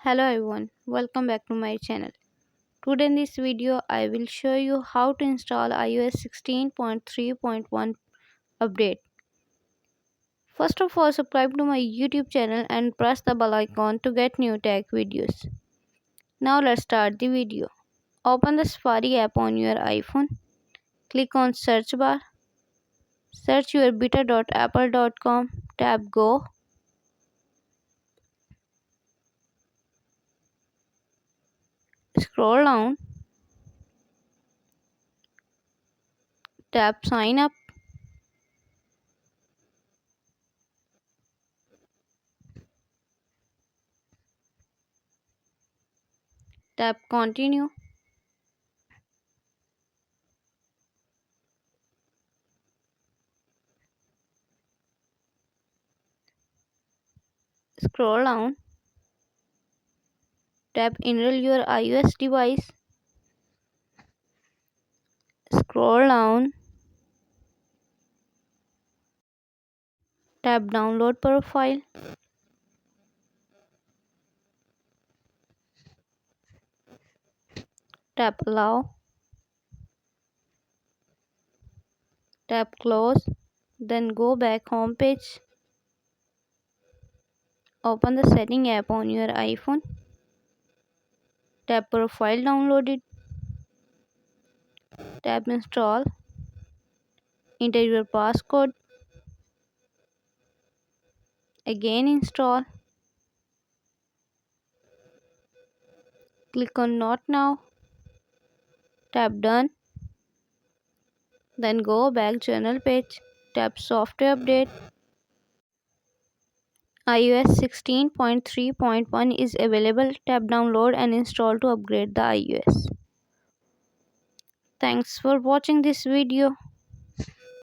Hello everyone, welcome back to my channel. Today in this video I will show you how to install iOS 16.3.1 update. First of all, subscribe to my YouTube channel and press the bell icon to get new tech videos. Now let's start the video. Open the Safari app on your iPhone. Click on search bar. Search your beta.apple.com. Tap go. Scroll down. Tap sign up. Tap continue. Scroll down. Tap enroll your iOS device. Scroll down. Tap download profile. Tap allow. Tap close. Then go back home page. Open the setting app on your iPhone. Tap profile downloaded. Tap install. Enter your passcode. Again install. Click on not now. Tap done. Then go back journal page. Tap software update. iOS 16.3.1 is available. Tap download and install to upgrade the iOS. Thanks for watching this video.